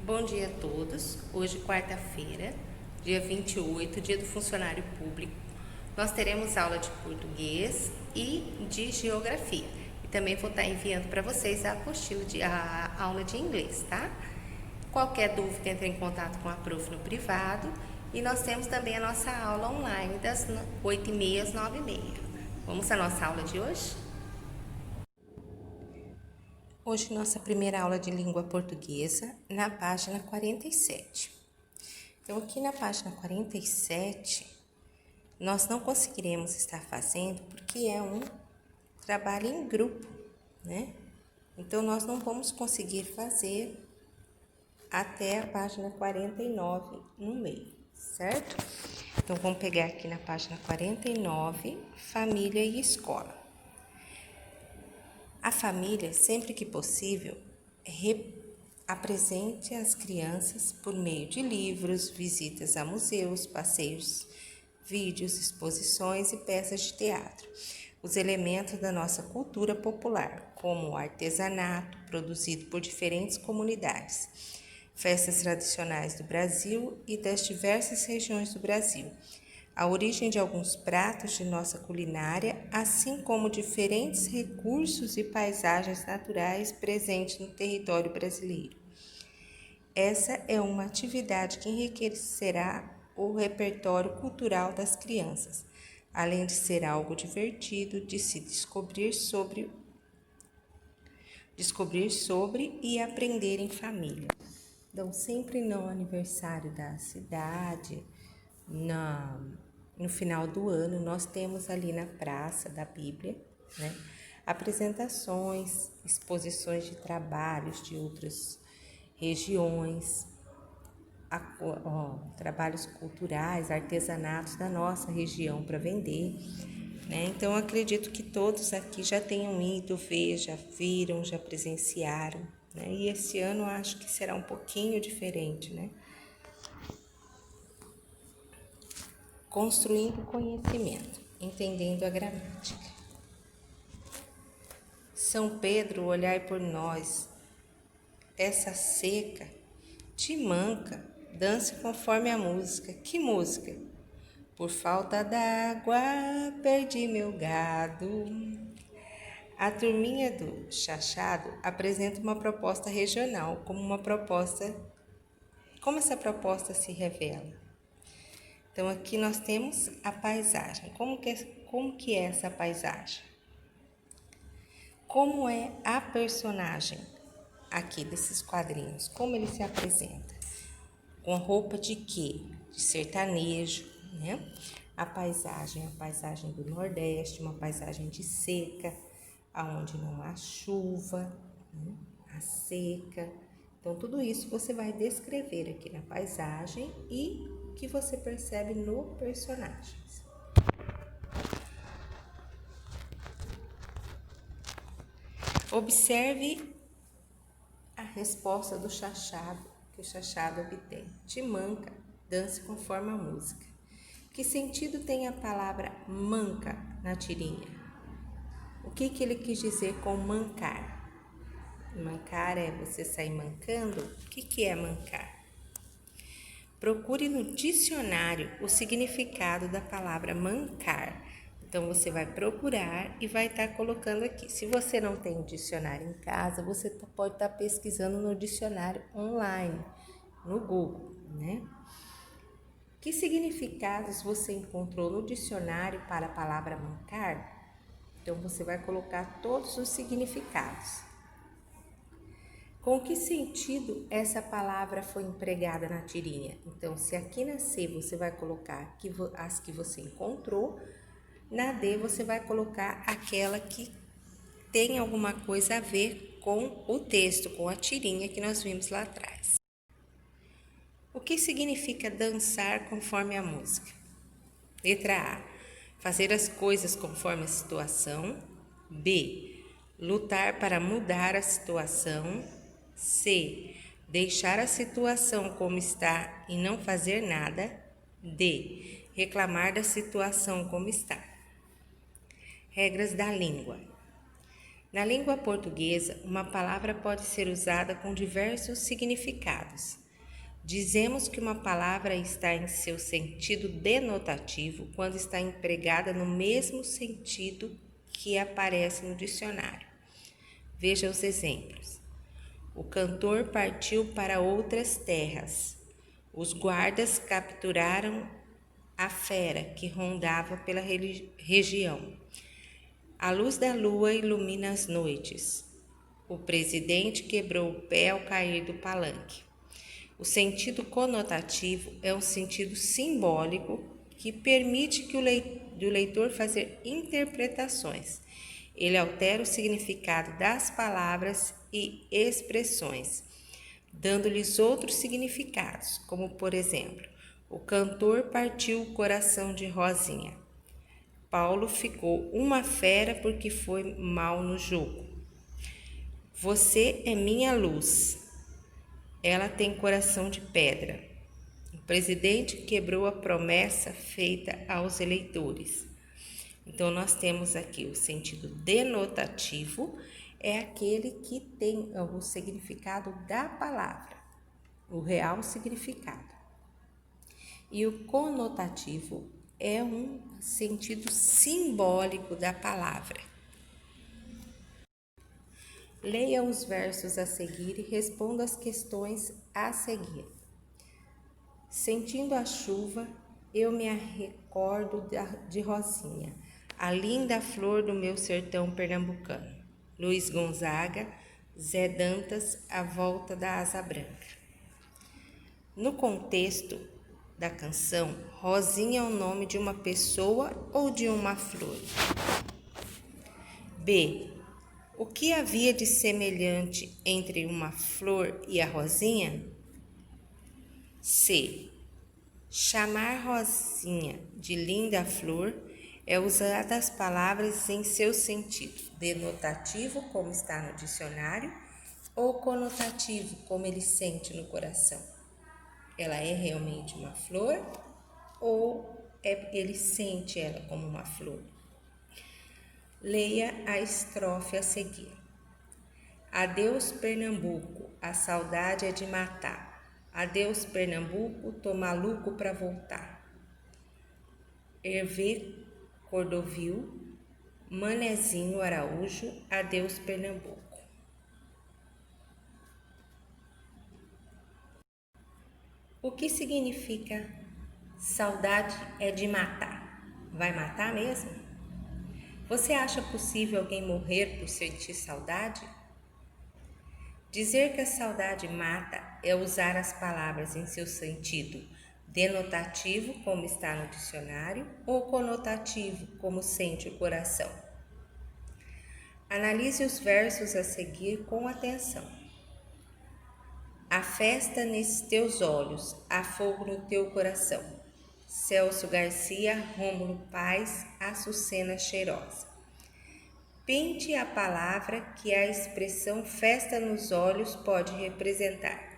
Bom dia a todos. Hoje, quarta-feira, dia 28, dia do funcionário público, nós teremos aula de português e de geografia. E também vou estar enviando para vocês a apostila a aula de inglês, tá? Qualquer dúvida, entre em contato com a prof no privado. E nós temos também a nossa aula online das 8h30 às 9h30. Vamos à nossa aula de hoje? Hoje, nossa primeira aula de língua portuguesa, na página 47. Então, aqui na página 47, nós não conseguiremos estar fazendo porque é um trabalho em grupo, né? Então, nós não vamos conseguir fazer até a página 49 no meio, certo? Então, vamos pegar aqui na página 49, família e escola. A família, sempre que possível, apresente às crianças por meio de livros, visitas a museus, passeios, vídeos, exposições e peças de teatro, os elementos da nossa cultura popular, como o artesanato produzido por diferentes comunidades, festas tradicionais do Brasil e das diversas regiões do Brasil, a origem de alguns pratos de nossa culinária, assim como diferentes recursos e paisagens naturais presentes no território brasileiro. Essa é uma atividade que enriquecerá o repertório cultural das crianças, além de ser algo divertido de se descobrir sobre e aprender em família. Então, sempre no aniversário da cidade, no final do ano, nós temos ali na Praça da Bíblia, né, apresentações, exposições de trabalhos de outras regiões, trabalhos culturais, artesanatos da nossa região para vender, né? Então, acredito que todos aqui já tenham ido ver, já viram, já presenciaram, né? E esse ano eu acho que será um pouquinho diferente, né? Construindo conhecimento, entendendo a gramática. São Pedro, olhai por nós, essa seca te manca, dance conforme a música. Que música? Por falta d'água, perdi meu gado. A turminha do Chachado apresenta uma proposta regional, como essa proposta se revela. Então, aqui nós temos a paisagem. Como que é essa paisagem? Como é a personagem aqui desses quadrinhos? Como ele se apresenta? Com roupa de quê? De sertanejo, né? A paisagem do Nordeste, uma paisagem de seca, aonde não há chuva, né? A seca. Então, tudo isso você vai descrever aqui na paisagem e que você percebe no personagem. Observe a resposta do Chachado, que o Chachado obtém. Te manca, dance conforme a música. Que sentido tem a palavra manca na tirinha? O que ele quis dizer com mancar? Mancar é você sair mancando? O que é mancar? Procure no dicionário o significado da palavra mancar. Então, você vai procurar e vai estar colocando aqui. Se você não tem um dicionário em casa, você pode estar pesquisando no dicionário online, no Google, né? Que significados você encontrou no dicionário para a palavra mancar? Então, você vai colocar todos os significados. Com que sentido essa palavra foi empregada na tirinha? Então, se aqui na C você vai colocar as que você encontrou, na D você vai colocar aquela que tem alguma coisa a ver com o texto, com a tirinha que nós vimos lá atrás. O que significa dançar conforme a música? Letra A, fazer as coisas conforme a situação. B, lutar para mudar a situação. C, deixar a situação como está e não fazer nada. D, reclamar da situação como está. Regras da língua. Na língua portuguesa, uma palavra pode ser usada com diversos significados. Dizemos que uma palavra está em seu sentido denotativo quando está empregada no mesmo sentido que aparece no dicionário. Veja os exemplos. O cantor partiu para outras terras. Os guardas capturaram a fera que rondava pela região. A luz da lua ilumina as noites. O presidente quebrou o pé ao cair do palanque. O sentido conotativo é um sentido simbólico que permite que o leitor fazer interpretações. Ele altera o significado das palavras e expressões, dando-lhes outros significados, como por exemplo, o cantor partiu o coração de Rosinha. Paulo ficou uma fera porque foi mal no jogo. Você é minha luz. Ela tem coração de pedra. O presidente quebrou a promessa feita aos eleitores. Então, nós temos aqui o sentido denotativo, é aquele que tem o significado da palavra, o real significado. E o conotativo é um sentido simbólico da palavra. Leia os versos a seguir e responda as questões a seguir. Sentindo a chuva, eu me recordo de Rosinha, a linda flor do meu sertão pernambucano. Luiz Gonzaga, Zé Dantas, A Volta da Asa Branca. No contexto da canção, Rosinha é o nome de uma pessoa ou de uma flor? B. O que havia de semelhante entre uma flor e a Rosinha? C. Chamar Rosinha de linda flor é usar as palavras em seu sentido denotativo, como está no dicionário, ou conotativo, como ele sente no coração. Ela é realmente uma flor ou ele sente ela como uma flor? Leia a estrofe a seguir. Adeus, Pernambuco, a saudade é de matar. Adeus, Pernambuco, tô maluco pra voltar. Hervé Cordovil, Manezinho Araújo, adeus, Pernambuco. O que significa saudade é de matar? Vai matar mesmo? Você acha possível alguém morrer por sentir saudade? Dizer que a saudade mata é usar as palavras em seu sentido denotativo, como está no dicionário, ou conotativo, como sente o coração. Analise os versos a seguir com atenção. Há festa nesses teus olhos, há fogo no teu coração. Celso Garcia, Rômulo Paz, Açucena Cheirosa. Pinte a palavra que a expressão festa nos olhos pode representar.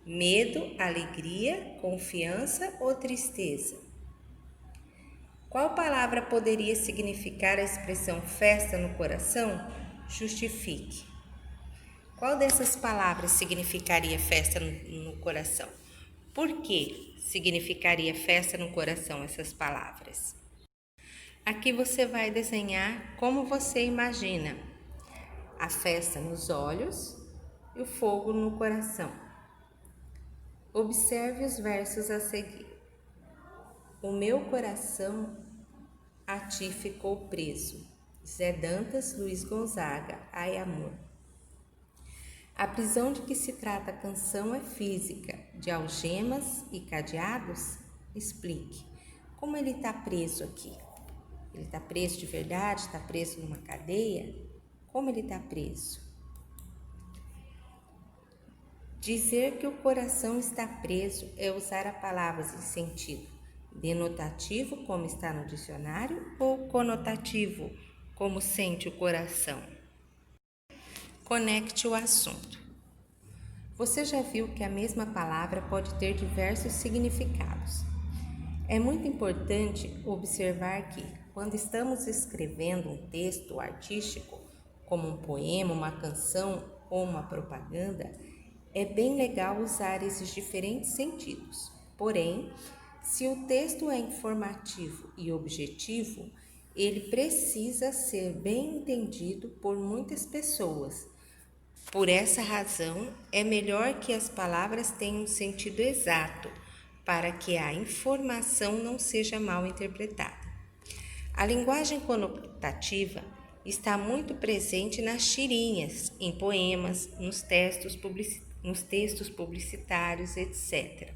Medo, alegria, confiança ou tristeza? Qual palavra poderia significar a expressão festa no coração? Justifique. Qual dessas palavras significaria festa no coração? Por que significaria festa no coração essas palavras? Aqui você vai desenhar como você imagina a festa nos olhos e o fogo no coração. Observe os versos a seguir. O meu coração a ti ficou preso. Zé Dantas, Luiz Gonzaga, Ai Amor. A prisão de que se trata a canção é física, de algemas e cadeados? Explique. Como ele está preso aqui? Ele está preso de verdade? Está preso numa cadeia? Como ele está preso? Dizer que o coração está preso é usar as palavras em sentido denotativo, como está no dicionário, ou conotativo, como sente o coração. Conecte o assunto. Você já viu que a mesma palavra pode ter diversos significados. É muito importante observar que, quando estamos escrevendo um texto artístico, como um poema, uma canção ou uma propaganda, é bem legal usar esses diferentes sentidos. Porém, se o texto é informativo e objetivo, ele precisa ser bem entendido por muitas pessoas. Por essa razão, é melhor que as palavras tenham um sentido exato, para que a informação não seja mal interpretada. A linguagem conotativa está muito presente nas tirinhas, em poemas, nos textos publicitários, etc.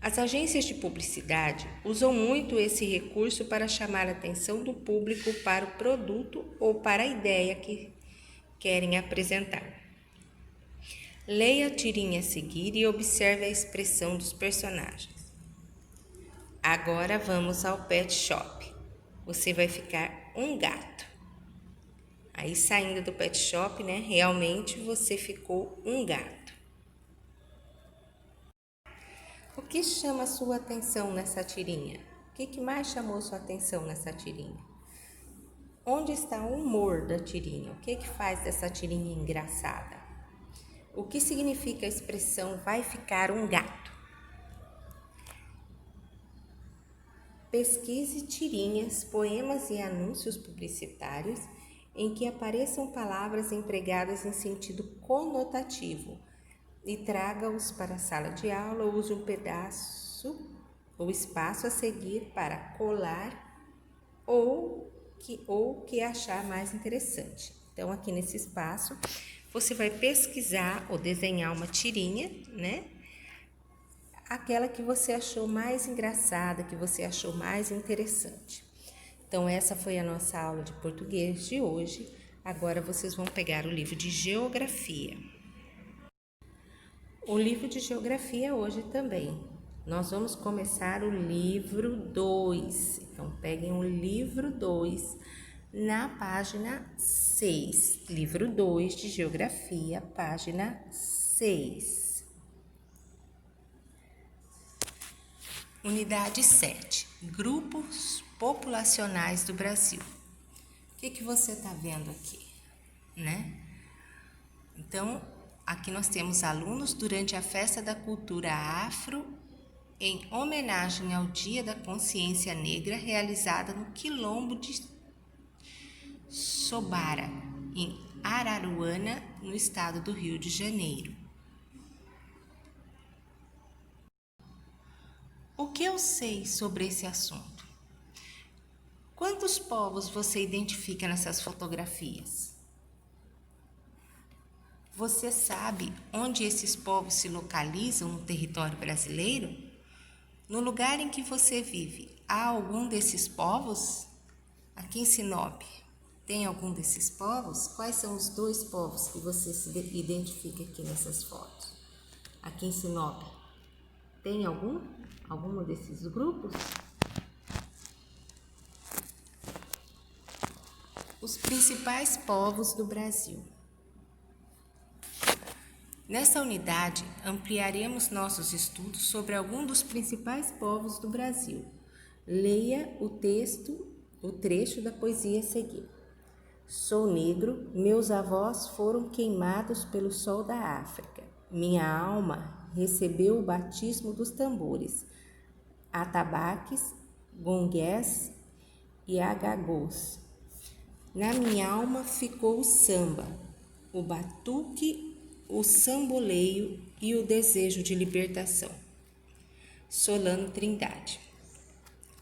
As agências de publicidade usam muito esse recurso para chamar a atenção do público para o produto ou para a ideia que querem apresentar. Leia a tirinha a seguir e observe a expressão dos personagens. Agora vamos ao pet shop. Você vai ficar um gato. Aí saindo do pet shop, né? Realmente você ficou um gato. O que chama a sua atenção nessa tirinha? O que mais chamou sua atenção nessa tirinha? Onde está o humor da tirinha? O que faz dessa tirinha engraçada? O que significa a expressão vai ficar um gato? Pesquise tirinhas, poemas e anúncios publicitários em que apareçam palavras empregadas em sentido conotativo e traga-os para a sala de aula ou use um pedaço ou espaço a seguir para colar ou que achar mais interessante. Então, aqui nesse espaço, você vai pesquisar ou desenhar uma tirinha, né? Aquela que você achou mais engraçada, que você achou mais interessante. Então, essa foi a nossa aula de português de hoje. Agora, vocês vão pegar o livro de geografia. O livro de geografia hoje também. Nós vamos começar o livro 2. Então, peguem o livro 2 na página 6. Livro 2 de geografia, página 6. Unidade 7. Grupos populacionais do Brasil. O que você está vendo aqui, né? Então, aqui nós temos alunos durante a Festa da Cultura Afro, em homenagem ao Dia da Consciência Negra, realizada no Quilombo de Sobara, em Araruana, no estado do Rio de Janeiro. O que eu sei sobre esse assunto? Quantos povos você identifica nessas fotografias? Você sabe onde esses povos se localizam no território brasileiro? No lugar em que você vive, há algum desses povos? Aqui em Sinop, tem algum desses povos? Quais são os 2 povos que você se identifica aqui nessas fotos? Aqui em Sinop, tem algum desses grupos? Os principais povos do Brasil. Nessa unidade, ampliaremos nossos estudos sobre algum dos principais povos do Brasil. Leia o trecho da poesia a seguir. Sou negro, meus avós foram queimados pelo sol da África. Minha alma recebeu o batismo dos tambores, atabaques, gongués e agagôs. Na minha alma ficou o samba, o batuque, o samboleio e o desejo de libertação. Solano Trindade.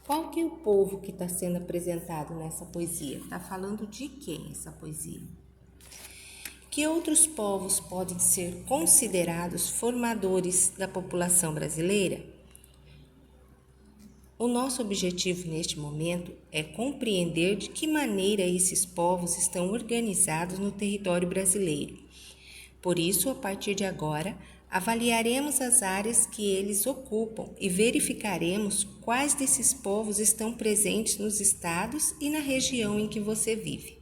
Qual que é o povo que está sendo apresentado nessa poesia? Está falando de quem essa poesia? Que outros povos podem ser considerados formadores da população brasileira? O nosso objetivo neste momento é compreender de que maneira esses povos estão organizados no território brasileiro. Por isso, a partir de agora, avaliaremos as áreas que eles ocupam e verificaremos quais desses povos estão presentes nos estados e na região em que você vive.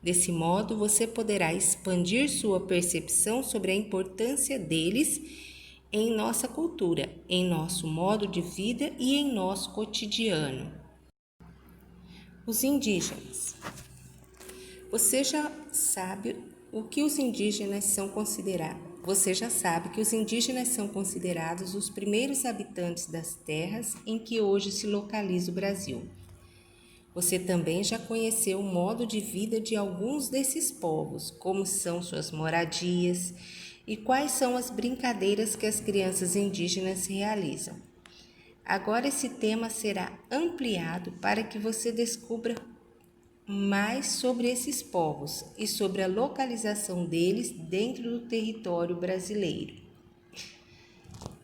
Desse modo, você poderá expandir sua percepção sobre a importância deles em nossa cultura, em nosso modo de vida e em nosso cotidiano. Os indígenas. Você já sabe o que os indígenas são considerados. Você já sabe que os indígenas são considerados os primeiros habitantes das terras em que hoje se localiza o Brasil. Você também já conheceu o modo de vida de alguns desses povos, como são suas moradias e quais são as brincadeiras que as crianças indígenas realizam. Agora esse tema será ampliado para que você descubra mais sobre esses povos e sobre a localização deles dentro do território brasileiro.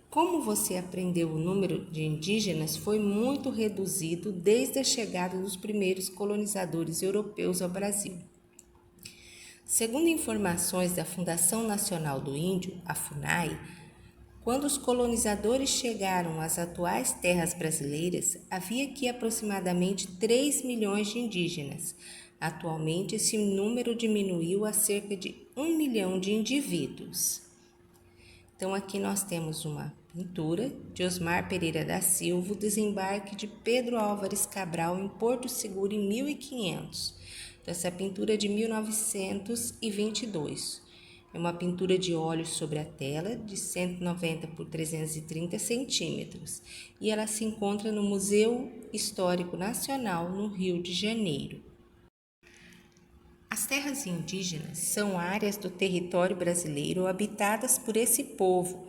Como você aprendeu, o número de indígenas foi muito reduzido desde a chegada dos primeiros colonizadores europeus ao Brasil. Segundo informações da Fundação Nacional do Índio, a FUNAI, quando os colonizadores chegaram às atuais terras brasileiras, havia aqui aproximadamente 3 milhões de indígenas. Atualmente, esse número diminuiu a cerca de 1 milhão de indivíduos. Então, aqui nós temos uma pintura de Osmar Pereira da Silva, o desembarque de Pedro Álvares Cabral em Porto Seguro em 1500. Então, essa pintura é de 1922. É uma pintura de óleo sobre a tela de 190 por 330 centímetros e ela se encontra no Museu Histórico Nacional, no Rio de Janeiro. As terras indígenas são áreas do território brasileiro habitadas por esse povo,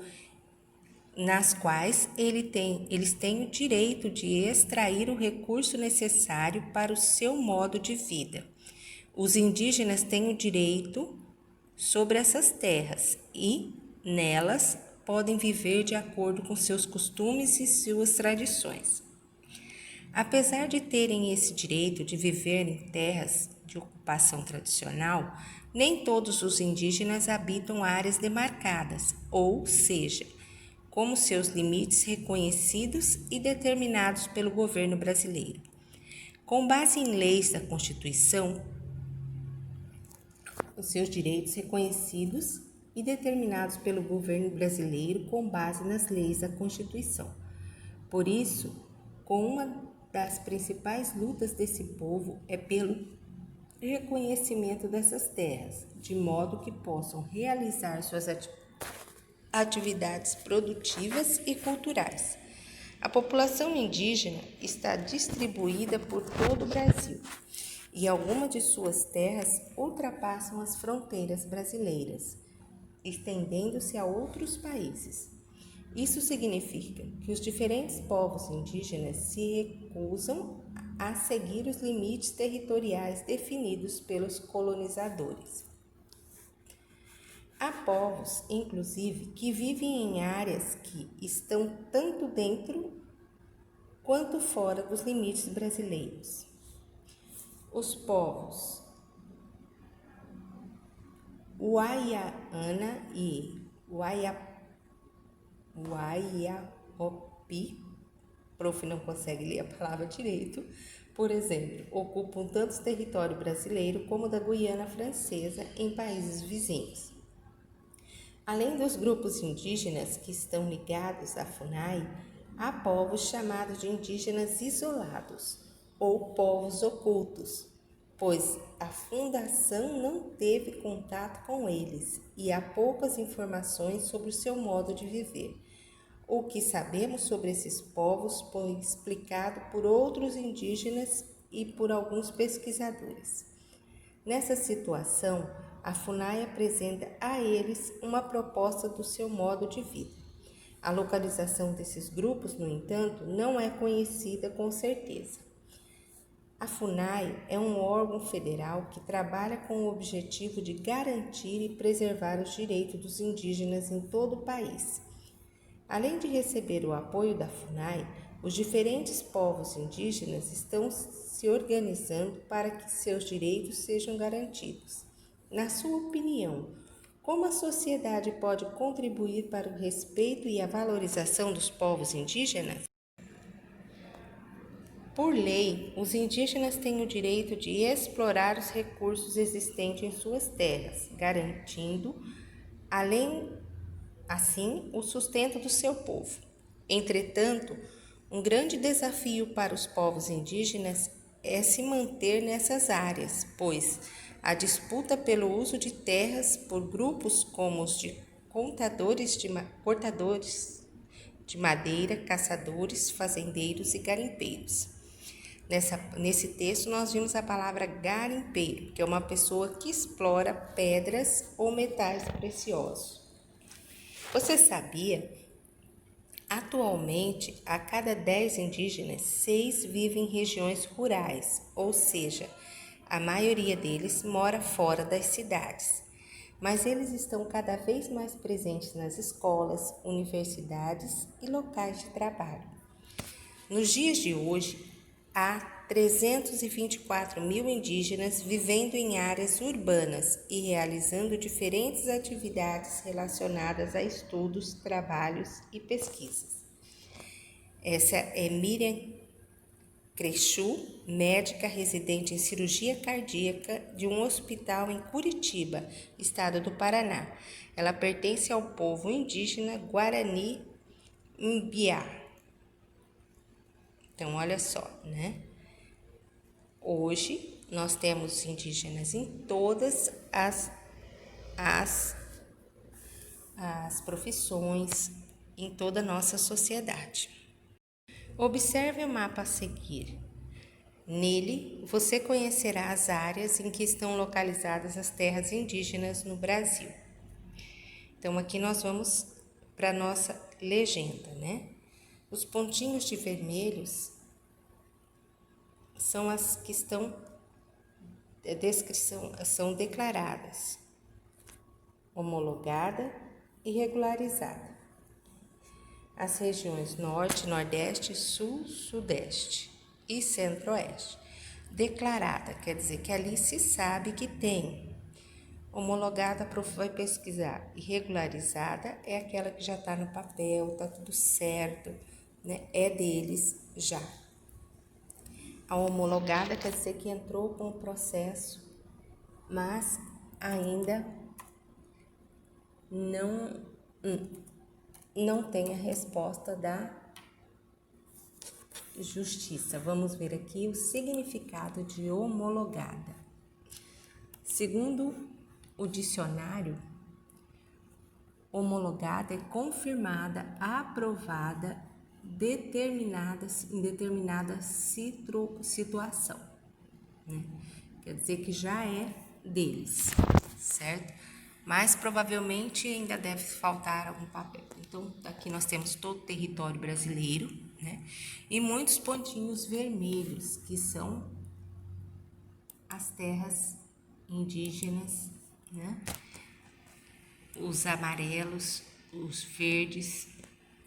nas quais eles têm o direito de extrair o recurso necessário para o seu modo de vida. Os indígenas têm o direito sobre essas terras e, nelas, podem viver de acordo com seus costumes e suas tradições. Apesar de terem esse direito de viver em terras de ocupação tradicional, nem todos os indígenas habitam áreas demarcadas, ou seja, como seus limites reconhecidos e determinados pelo governo brasileiro. Com base em leis da Constituição, os seus direitos reconhecidos e determinados pelo governo brasileiro com base nas leis da Constituição. Por isso, uma das principais lutas desse povo é pelo reconhecimento dessas terras, de modo que possam realizar suas atividades produtivas e culturais. A população indígena está distribuída por todo o Brasil e algumas de suas terras ultrapassam as fronteiras brasileiras, estendendo-se a outros países. Isso significa que os diferentes povos indígenas se recusam a seguir os limites territoriais definidos pelos colonizadores. Há povos, inclusive, que vivem em áreas que estão tanto dentro quanto fora dos limites brasileiros. Os povos Uaiana e Waiaopi, prof. não consegue ler a palavra direito, por exemplo, ocupam tanto o território brasileiro como da Guiana Francesa em países vizinhos. Além dos grupos indígenas que estão ligados à FUNAI, há povos chamados de indígenas isolados ou povos ocultos, pois a fundação não teve contato com eles e há poucas informações sobre o seu modo de viver. O que sabemos sobre esses povos foi explicado por outros indígenas e por alguns pesquisadores. Nessa situação, a FUNAI apresenta a eles uma proposta do seu modo de vida. A localização desses grupos, no entanto, não é conhecida com certeza. A FUNAI é um órgão federal que trabalha com o objetivo de garantir e preservar os direitos dos indígenas em todo o país. Além de receber o apoio da FUNAI, os diferentes povos indígenas estão se organizando para que seus direitos sejam garantidos. Na sua opinião, como a sociedade pode contribuir para o respeito e a valorização dos povos indígenas? Por lei, os indígenas têm o direito de explorar os recursos existentes em suas terras, garantindo, assim, o sustento do seu povo. Entretanto, um grande desafio para os povos indígenas é se manter nessas áreas, pois A disputa pelo uso de terras por grupos como os de portadores de madeira, caçadores, fazendeiros e garimpeiros. Nesse texto, nós vimos a palavra garimpeiro, que é uma pessoa que explora pedras ou metais preciosos. Você sabia? Atualmente, a cada 10 indígenas, 6 vivem em regiões rurais, ou seja, a maioria deles mora fora das cidades. Mas eles estão cada vez mais presentes nas escolas, universidades e locais de trabalho. Nos dias de hoje, há 324 mil indígenas vivendo em áreas urbanas e realizando diferentes atividades relacionadas a estudos, trabalhos e pesquisas. Essa é Miriam Crechu, médica residente em cirurgia cardíaca de um hospital em Curitiba, estado do Paraná. Ela pertence ao povo indígena Guarani Mbiá. Então, olha só, né? Hoje, nós temos indígenas em todas as profissões, em toda a nossa sociedade. Observe o mapa a seguir. Nele, você conhecerá as áreas em que estão localizadas as terras indígenas no Brasil. Então, aqui nós vamos para a nossa legenda, né? Os pontinhos de vermelhos são as que são declaradas, homologada e regularizada. As regiões Norte, Nordeste, Sul, Sudeste e Centro-Oeste. Declarada quer dizer que ali se sabe que tem. Homologada, a prof vai pesquisar. E regularizada é aquela que já está no papel, está tudo certo, né? É deles já. A homologada quer dizer que entrou com o processo, mas ainda não tem a resposta da justiça. Vamos ver aqui o significado de homologada. Segundo o dicionário, homologada é confirmada, aprovada, em determinada situação, né? Quer dizer que já é deles, certo? Mas provavelmente ainda deve faltar algum papel. Então, aqui nós temos todo o território brasileiro, né? E muitos pontinhos vermelhos, que são as terras indígenas, né? Os amarelos, os verdes.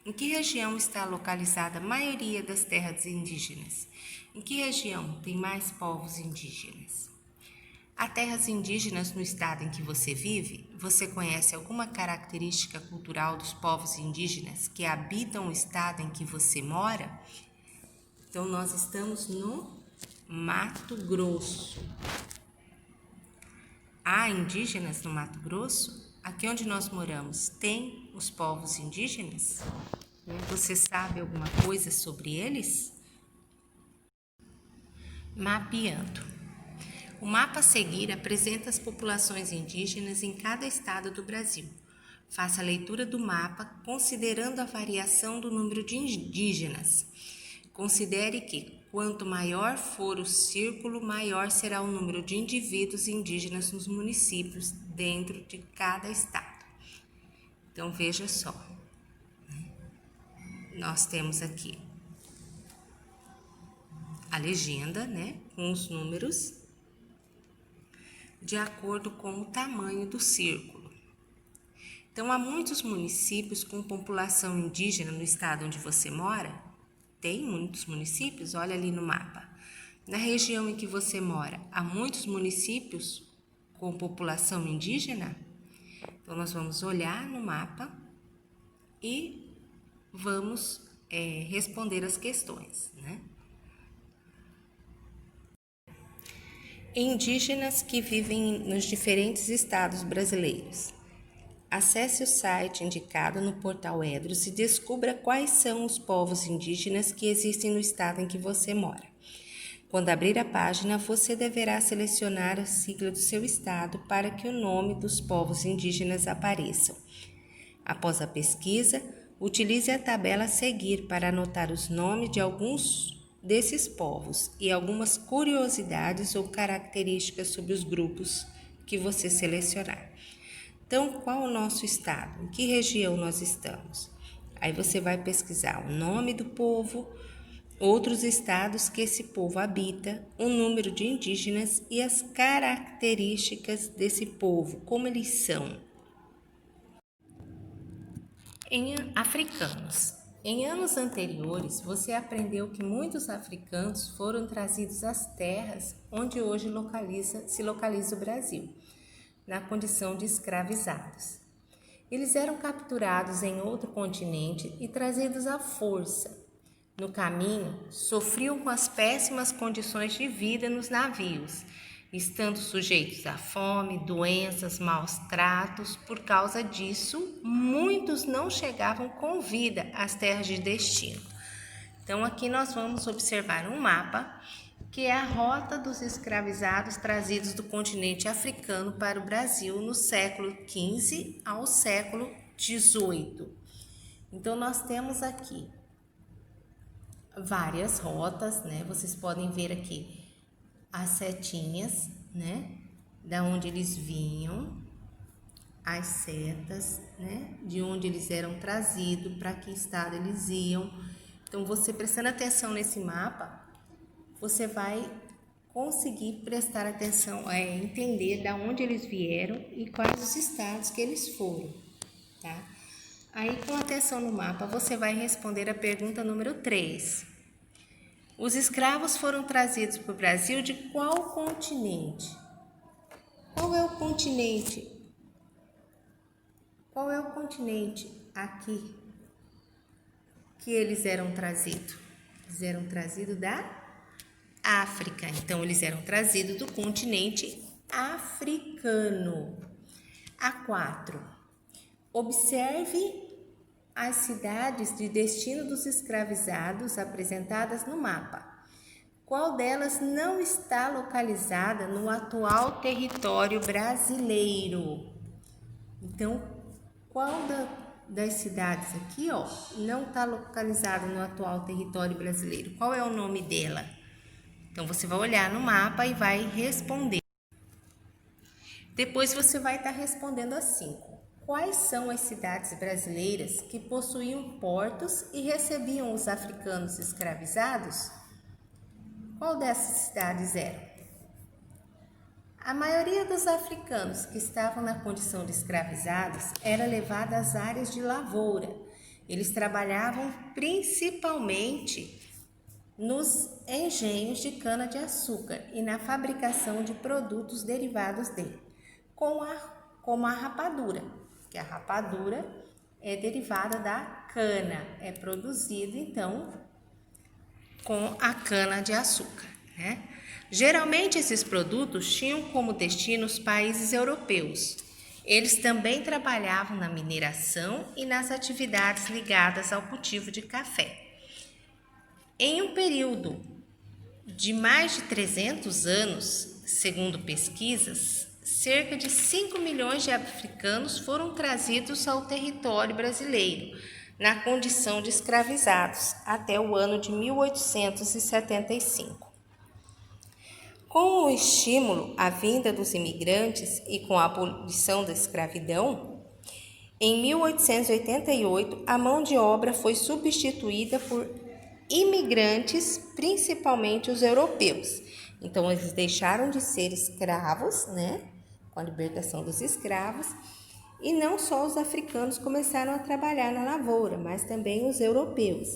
Em que região está localizada a maioria das terras indígenas? Em que região tem mais povos indígenas? Há terras indígenas no estado em que você vive? Você conhece alguma característica cultural dos povos indígenas que habitam o estado em que você mora? Então, nós estamos no Mato Grosso. Há indígenas no Mato Grosso? Aqui onde nós moramos, tem os povos indígenas? Você sabe alguma coisa sobre eles? Mapeando. O mapa a seguir apresenta as populações indígenas em cada estado do Brasil. Faça a leitura do mapa considerando a variação do número de indígenas. Considere que, quanto maior for o círculo, maior será o número de indivíduos indígenas nos municípios dentro de cada estado. Então, veja só. Nós temos aqui a legenda, né, com os números de acordo com o tamanho do círculo. Então, há muitos municípios com população indígena no estado onde você mora? Tem muitos municípios? Olha ali no mapa. Na região em que você mora, há muitos municípios com população indígena? Então, nós vamos olhar no mapa e vamos responder as questões, né? Indígenas que vivem nos diferentes estados brasileiros. Acesse o site indicado no portal Edros e descubra quais são os povos indígenas que existem no estado em que você mora. Quando abrir a página, você deverá selecionar a sigla do seu estado para que o nome dos povos indígenas apareçam. Após a pesquisa, utilize a tabela a seguir para anotar os nomes de alguns desses povos e algumas curiosidades ou características sobre os grupos que você selecionar. Então, qual o nosso estado? Em que região nós estamos? Aí você vai pesquisar o nome do povo, outros estados que esse povo habita, o número de indígenas e as características desse povo, como eles são. Em africanos. Em anos anteriores, você aprendeu que muitos africanos foram trazidos às terras onde hoje se localiza o Brasil, na condição de escravizados. Eles eram capturados em outro continente e trazidos à força. No caminho, sofriam com as péssimas condições de vida nos navios, estando sujeitos à fome, doenças, maus tratos. Por causa disso, muitos não chegavam com vida às terras de destino. Então, aqui nós vamos observar um mapa, que é a rota dos escravizados trazidos do continente africano para o Brasil no século XV ao século XVIII. Então, nós temos aqui várias rotas, né? Vocês podem ver aqui as setinhas, né? Da onde eles vinham, as setas, né? De onde eles eram trazidos, para que estado eles iam. Então, você prestando atenção nesse mapa, você vai conseguir prestar atenção, entender da onde eles vieram e quais os estados que eles foram, tá? Aí, com atenção no mapa, você vai responder a pergunta número 3. Os escravos foram trazidos para o Brasil de qual continente? Qual é o continente? Qual é o continente aqui que eles eram trazidos? Eles eram trazidos da África. Então, eles eram trazidos do continente africano. A 4. Observe as cidades de destino dos escravizados apresentadas no mapa. Qual delas não está localizada no atual território brasileiro? Então, qual das cidades aqui, não está localizada no atual território brasileiro? Qual é o nome dela? Então, você vai olhar no mapa e vai responder. Depois você vai estar respondendo assim: quais são as cidades brasileiras que possuíam portos e recebiam os africanos escravizados? Qual dessas cidades eram? A maioria dos africanos que estavam na condição de escravizados era levada às áreas de lavoura. Eles trabalhavam principalmente nos engenhos de cana-de-açúcar e na fabricação de produtos derivados dele, como a rapadura, que a rapadura é derivada da cana, é produzida então com a cana-de-açúcar, né? Geralmente esses produtos tinham como destino os países europeus. Eles também trabalhavam na mineração e nas atividades ligadas ao cultivo de café. Em um período de mais de 300 anos, segundo pesquisas, cerca de 5 milhões de africanos foram trazidos ao território brasileiro, na condição de escravizados, até o ano de 1875. Com o estímulo à vinda dos imigrantes e com a abolição da escravidão, em 1888 a mão de obra foi substituída por imigrantes, principalmente os europeus. Então, eles deixaram de ser escravos, né, com a libertação dos escravos, e não só os africanos começaram a trabalhar na lavoura, mas também os europeus.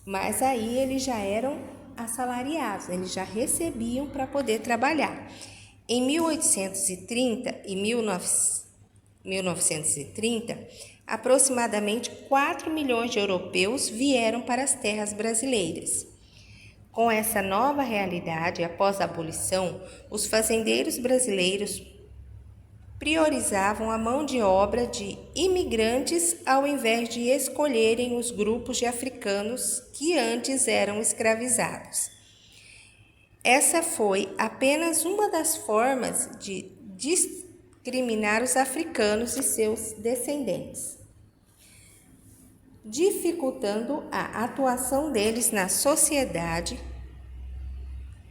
Mas aí eles já eram assalariados, eles já recebiam para poder trabalhar. Em 1830 e 1930, aproximadamente 4 milhões de europeus vieram para as terras brasileiras. Com essa nova realidade, após a abolição, os fazendeiros brasileiros priorizavam a mão de obra de imigrantes ao invés de escolherem os grupos de africanos que antes eram escravizados. essa foi apenas uma das formas de discriminar os africanos e seus descendentes, dificultando a atuação deles na sociedade.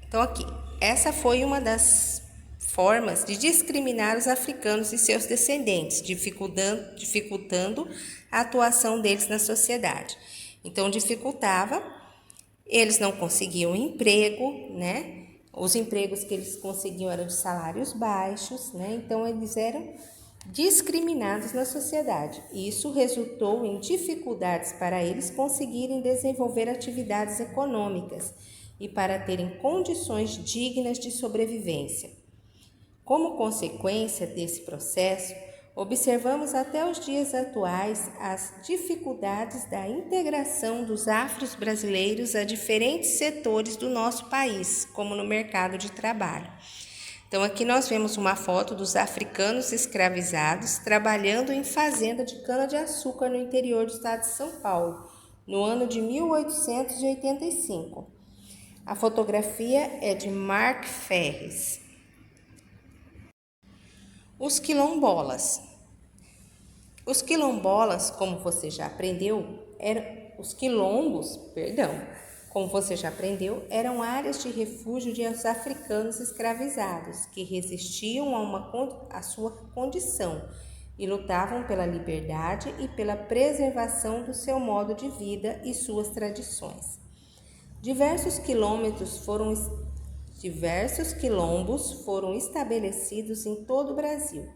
Então, aqui, essa foi uma das formas de discriminar os africanos e seus descendentes, dificultando a atuação deles na sociedade. Então, dificultava, eles não conseguiam emprego, né? Os empregos que eles conseguiam eram de salários baixos, né? Então, eles eram discriminados na sociedade. Isso resultou em dificuldades para eles conseguirem desenvolver atividades econômicas e para terem condições dignas de sobrevivência. Como consequência desse processo, observamos até os dias atuais as dificuldades da integração dos afro-brasileiros a diferentes setores do nosso país, como no mercado de trabalho. Então, aqui nós vemos uma foto dos africanos escravizados trabalhando em fazenda de cana-de-açúcar no interior do estado de São Paulo, no ano de 1885. A fotografia é de Mark Ferris. Os quilombolas. Os quilombolas, como você já aprendeu, eram áreas de refúgio de africanos escravizados que resistiam à sua condição e lutavam pela liberdade e pela preservação do seu modo de vida e suas tradições. Diversos quilombos foram estabelecidos em todo o Brasil.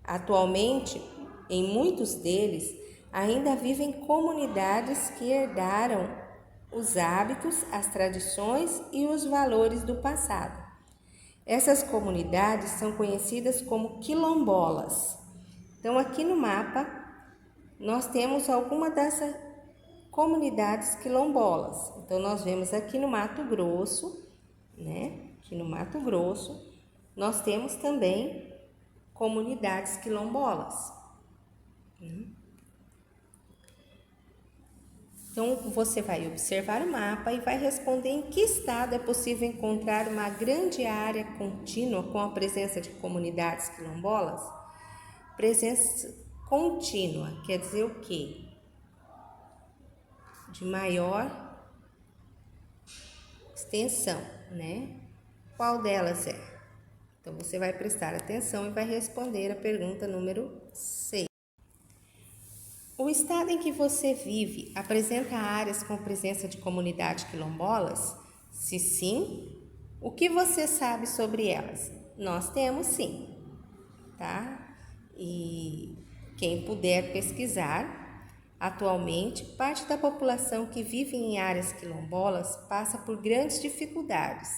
Atualmente, em muitos deles, ainda vivem comunidades que herdaram os hábitos, as tradições e os valores do passado. Essas comunidades são conhecidas como quilombolas. Então, aqui no mapa, nós temos algumas dessas comunidades quilombolas. Então, nós vemos aqui no Mato Grosso, né? Aqui no Mato Grosso, nós temos também comunidades quilombolas. Então, você vai observar o mapa e vai responder em que estado é possível encontrar uma grande área contínua com a presença de comunidades quilombolas. Presença contínua quer dizer o quê? De maior extensão, né? Qual delas é? Então, você vai prestar atenção e vai responder a pergunta número 6. O estado em que você vive apresenta áreas com presença de comunidades quilombolas? Se sim, o que você sabe sobre elas? Nós temos sim, tá? E quem puder pesquisar, atualmente, parte da população que vive em áreas quilombolas passa por grandes dificuldades.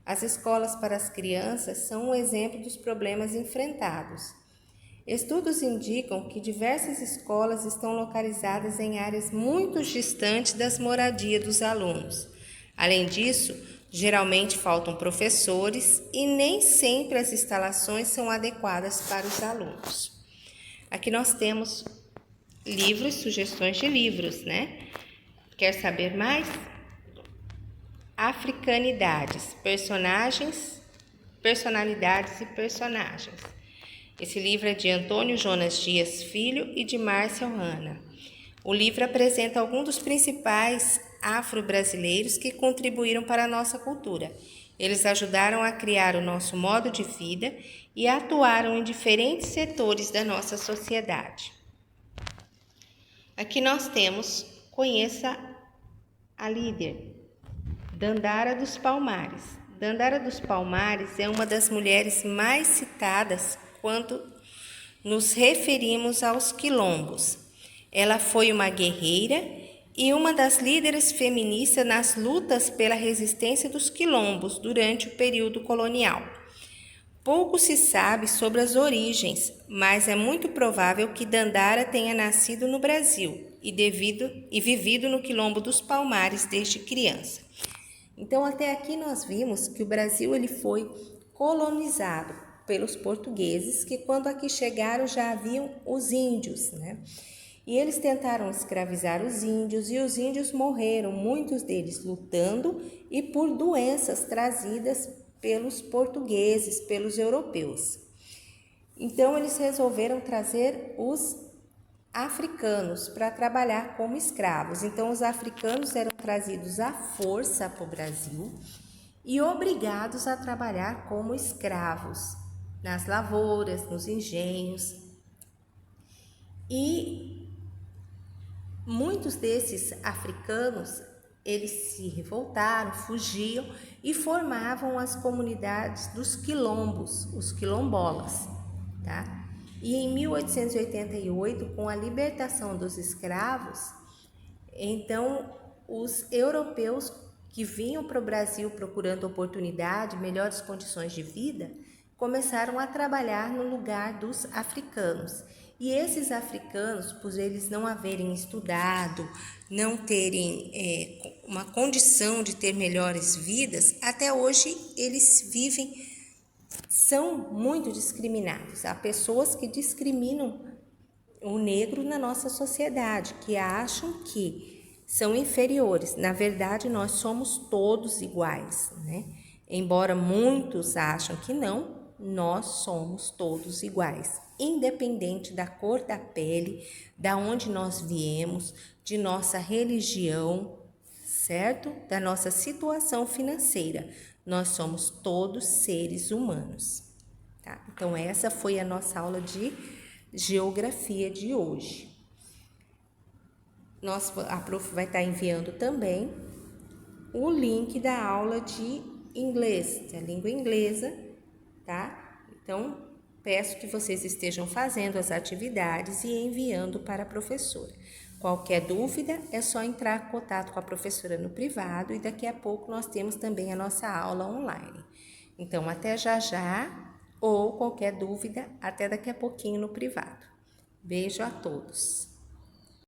As escolas para as crianças são um exemplo dos problemas enfrentados. Estudos indicam que diversas escolas estão localizadas em áreas muito distantes das moradias dos alunos. Além disso, geralmente faltam professores e nem sempre as instalações são adequadas para os alunos. Aqui nós temos livros, sugestões de livros, né? Quer saber mais? Africanidades, personalidades e personagens. Esse livro é de Antônio Jonas Dias Filho e de Márcia Hanna. O livro apresenta alguns dos principais afro-brasileiros que contribuíram para a nossa cultura. Eles ajudaram a criar o nosso modo de vida e atuaram em diferentes setores da nossa sociedade. Aqui nós temos, conheça a líder, Dandara dos Palmares. Dandara dos Palmares é uma das mulheres mais citadas quando nos referimos aos quilombos. Ela foi uma guerreira e uma das líderes feministas nas lutas pela resistência dos quilombos durante o período colonial. Pouco se sabe sobre as origens, mas é muito provável que Dandara tenha nascido no Brasil e vivido no quilombo dos Palmares desde criança. Então, até aqui nós vimos que o Brasil ele foi colonizado pelos portugueses, que quando aqui chegaram já haviam os índios, né? E eles tentaram escravizar os índios e os índios morreram, muitos deles lutando e por doenças trazidas pelos portugueses, pelos europeus. Então eles resolveram trazer os africanos para trabalhar como escravos. Então os africanos eram trazidos à força para o Brasil e obrigados a trabalhar como escravos nas lavouras, nos engenhos. E muitos desses africanos, eles se revoltaram, fugiam e formavam as comunidades dos quilombos, os quilombolas, tá? E em 1888, com a libertação dos escravos, então os europeus que vinham para o Brasil procurando oportunidade, melhores condições de vida, começaram a trabalhar no lugar dos africanos. E esses africanos, por eles não haverem estudado, não terem uma condição de ter melhores vidas, até hoje eles vivem, são muito discriminados. Há pessoas que discriminam o negro na nossa sociedade, que acham que são inferiores. Na verdade, nós somos todos iguais, né? Embora muitos acham que não, nós somos todos iguais, independente da cor da pele, da onde nós viemos, de nossa religião, certo? Da nossa situação financeira. Nós somos todos seres humanos, tá? Então, essa foi a nossa aula de geografia de hoje. A prof vai estar enviando também o link da aula de inglês, da língua inglesa, tá? Então, peço que vocês estejam fazendo as atividades e enviando para a professora. Qualquer dúvida, é só entrar em contato com a professora no privado e daqui a pouco nós temos também a nossa aula online. Então, até já já, ou qualquer dúvida, até daqui a pouquinho no privado. Beijo a todos!